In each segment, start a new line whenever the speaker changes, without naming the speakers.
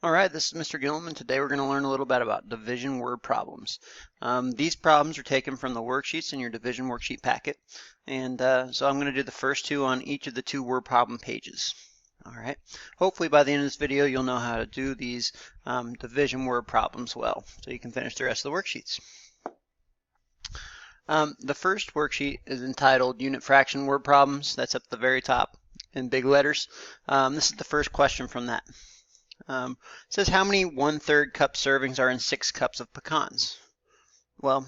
Alright, this is Mr. Gillum, and today we're going to learn a little bit about division word problems. These problems are taken from the worksheets in your division worksheet packet, and so I'm going to do the first two on each of the two word problem pages. Alright, hopefully by the end of this video you'll know how to do these division word problems well, so you can finish the rest of the worksheets. The first worksheet is entitled Unit Fraction Word Problems. That's up at the very top in big letters. This is the first question from that. It says how many 1/3 cup servings are in 6 cups of pecans? Well,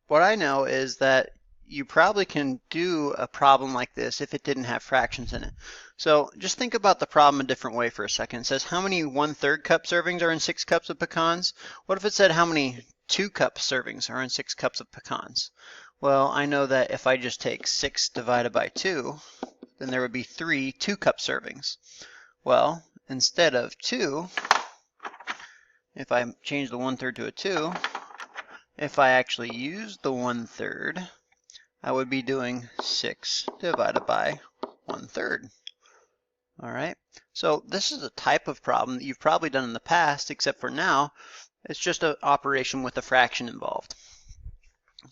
what I know is that you probably can do a problem like this if it didn't have fractions in it. So just think about the problem a different way for a second. It says how many 1/3 cup servings are in 6 cups of pecans? What if it said how many 2 cup servings are in 6 cups of pecans? Well, I know that if I just take 6 divided by 2, then there would be 3 2-cup servings. Well, instead of 2, if I change the 1/3 to a 2, if I actually use the 1/3, I would be doing 6 divided by 1/3. All right, so this is a type of problem that you've probably done in the past, except for now, it's just an operation with a fraction involved.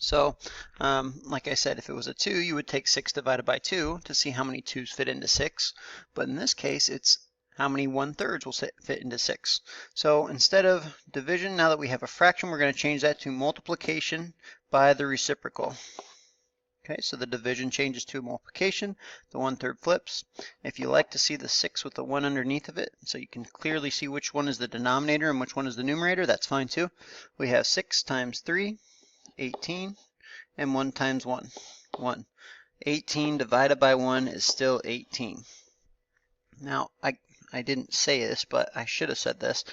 So, like I said, if it was a 2, you would take 6 divided by 2 to see how many 2's fit into 6. But in this case, it's how many 1/3 will fit into 6. So instead of division, now that we have a fraction, we're going to change that to multiplication by the reciprocal. Okay, so the division changes to multiplication. The 1/3 flips. If you like to see the 6 with the 1 underneath of it, so you can clearly see which one is the denominator and which one is the numerator, that's fine too. We have 6 times 3, 18, and 1 times 1, 1. 18 divided by 1 is still 18. Now, I didn't say this, but I should have said this.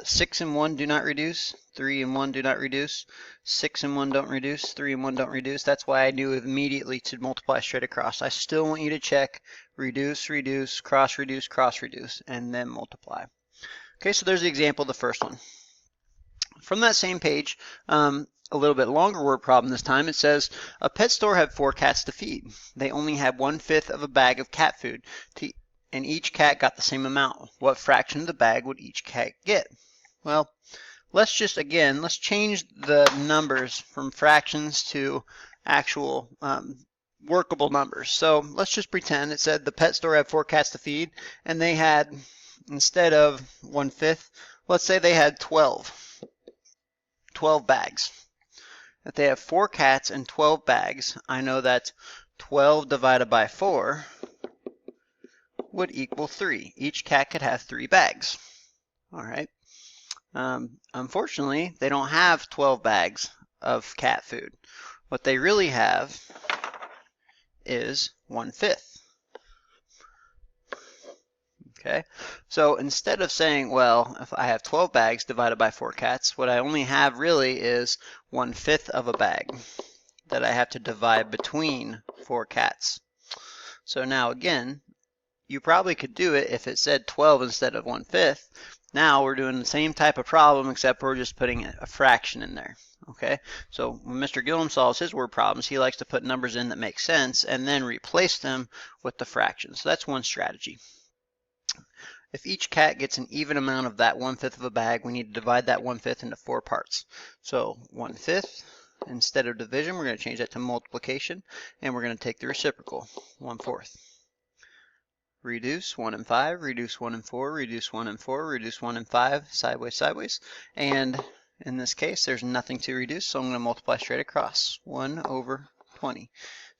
6 and 1 do not reduce. 3 and 1 do not reduce. 6 and 1 don't reduce. 3 and 1 don't reduce. That's why I knew immediately to multiply straight across. I still want you to check reduce, reduce, cross reduce, cross reduce, and then multiply. Okay, so there's the example of the first one. From that same page, a little bit longer word problem this time, it says a pet store had 4 cats to feed. They only had 1/5 of a bag of cat food and each cat got the same amount. What fraction of the bag would each cat get? Well, let's change the numbers from fractions to actual workable numbers. So let's just pretend it said the pet store had 4 cats to feed, and they had, instead of 1/5, let's say they had 12 bags. If they have 4 cats and 12 bags, I know that 12 divided by 4 would equal 3. Each cat could have 3 bags. All right. Unfortunately, they don't have 12 bags of cat food. What they really have is 1/5. Okay, so instead of saying, well, if I have 12 bags divided by 4 cats, what I only have really is 1/5 of a bag that I have to divide between 4 cats. So now again, you probably could do it if it said 12 instead of 1/5. Now we're doing the same type of problem, except we're just putting a fraction in there. Okay, so when Mr. Gillum solves his word problems, he likes to put numbers in that make sense and then replace them with the fractions. So that's one strategy. If each cat gets an even amount of that 1/5 of a bag, we need to divide that 1/5 into 4 parts. So 1/5, instead of division, we're going to change that to multiplication, and we're going to take the reciprocal, 1/4. Reduce 1 and 5, reduce 1 and 4, reduce 1 and 4, reduce 1 and 5, sideways, sideways. And in this case, there's nothing to reduce, so I'm going to multiply straight across, 1/20.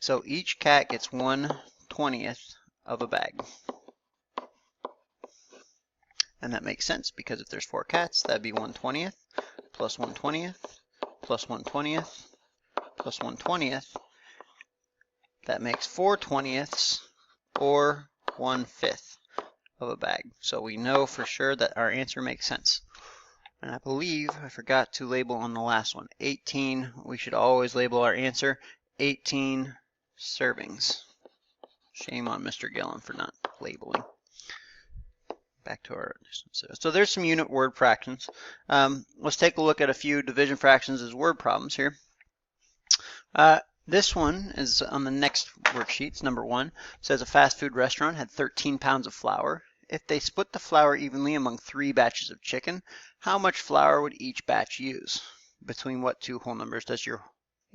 So each cat gets 1/20th of a bag. And that makes sense, because if there's 4 cats, that'd be 1/20th, plus 1/20th, plus 1/20th, plus 1/20th. That makes 4/20ths, or 1/5 of a bag. So we know for sure that our answer makes sense. And I believe I forgot to label on the last one. 18, we should always label our answer 18 servings. Shame on Mr. Gillum for not labeling. Back to our, so there's some unit word fractions. Let's take a look at a few division fractions as word problems here. This one is on the next worksheet. It's number 1. It says a fast food restaurant had 13 pounds of flour if they split the flour evenly among 3 batches of chicken, how much flour would each batch use? Between what two whole numbers does your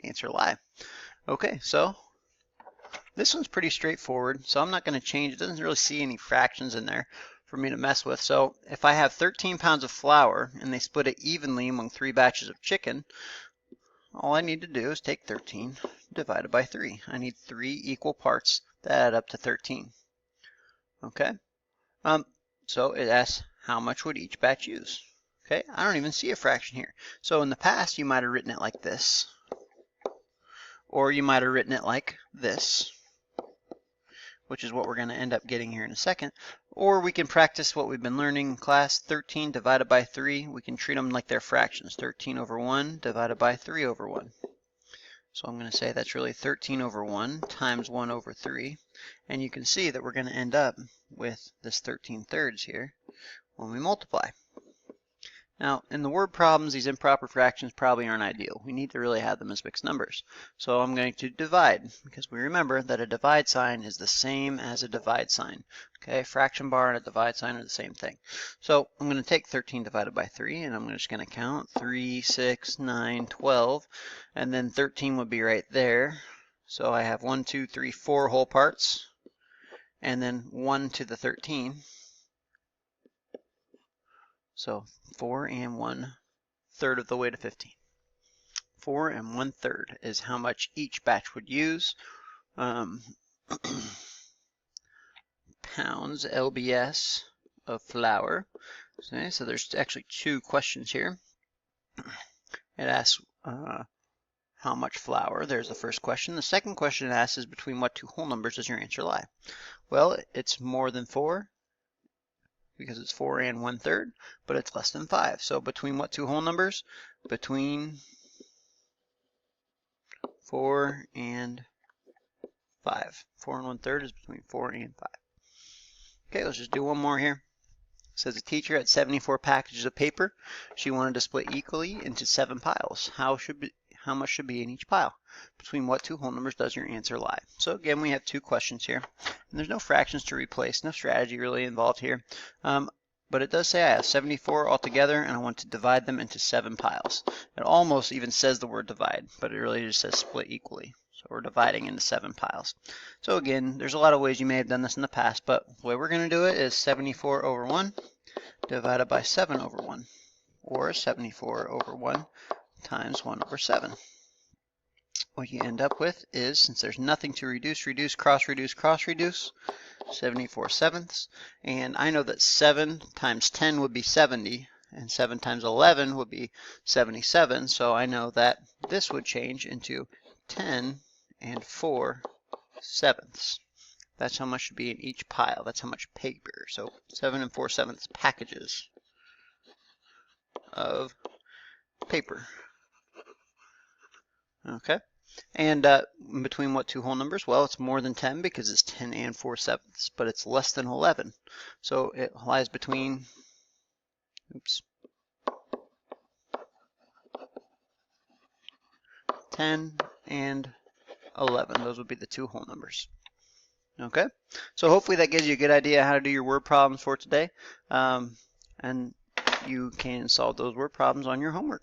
answer lie? Okay, so this one's pretty straightforward, so I'm not going to change. It doesn't really see any fractions in there for me to mess with. So if I have 13 pounds of flour and they split it evenly among 3 batches of chicken, all I need to do is take 13 divided by 3. I need 3 equal parts that add up to 13. Okay, so it asks how much would each batch use. Okay, I don't even see a fraction here. So in the past, you might have written it like this, or you might have written it like this, which is what we're going to end up getting here in a second. Or we can practice what we've been learning in class. 13 divided by 3, we can treat them like they're fractions. 13 over 1 divided by 3 over 1. So I'm going to say that's really 13 over 1 times 1 over 3. And you can see that we're going to end up with this 13/3 here when we multiply. Now, in the word problems, these improper fractions probably aren't ideal. We need to really have them as mixed numbers. So I'm going to divide, because we remember that a divide sign is the same as a divide sign. Okay, fraction bar and a divide sign are the same thing. So I'm going to take 13 divided by 3, and I'm just going to count 3, 6, 9, 12, and then 13 would be right there. So I have 1, 2, 3, 4 whole parts, and then 1 to the 13. So 4 and 1/3 of the way to 15. 4 and 1/3 is how much each batch would use. Pounds lbs of flour. Okay, so there's actually 2 questions here. It asks how much flour. There's the first question. The second question it asks is between what two whole numbers does your answer lie? Well, it's more than 4, because it's 4 and 1/3, but it's less than 5. So between what two whole numbers? Between 4 and 5. 4 and 1/3 is between 4 and 5. Okay, let's just do one more here. It says a teacher had 74 packages of paper. She wanted to split equally into 7 piles. How much should be in each pile? Between what two whole numbers does your answer lie? So again, we have 2 questions here. And there's no fractions to replace, no strategy really involved here. But it does say I have 74 altogether, and I want to divide them into 7 piles. It almost even says the word divide, but it really just says split equally. So we're dividing into 7 piles. So again, there's a lot of ways you may have done this in the past, but the way we're going to do it is 74 over 1 divided by 7 over 1, or 74 over 1 times 1 over 7. What you end up with is, since there's nothing to reduce, cross reduce, 74/7. And I know that 7 times 10 would be 70, and 7 times 11 would be 77. So I know that this would change into 10 and 4/7. That's how much should be in each pile. That's how much paper. So 7 and 4/7 packages of paper. Okay. And between what two whole numbers? Well, it's more than 10 because it's 10 and 4/7, but it's less than 11. So it lies between, 10 and 11. Those would be the 2 whole numbers. Okay, so hopefully that gives you a good idea how to do your word problems for today. And you can solve those word problems on your homework.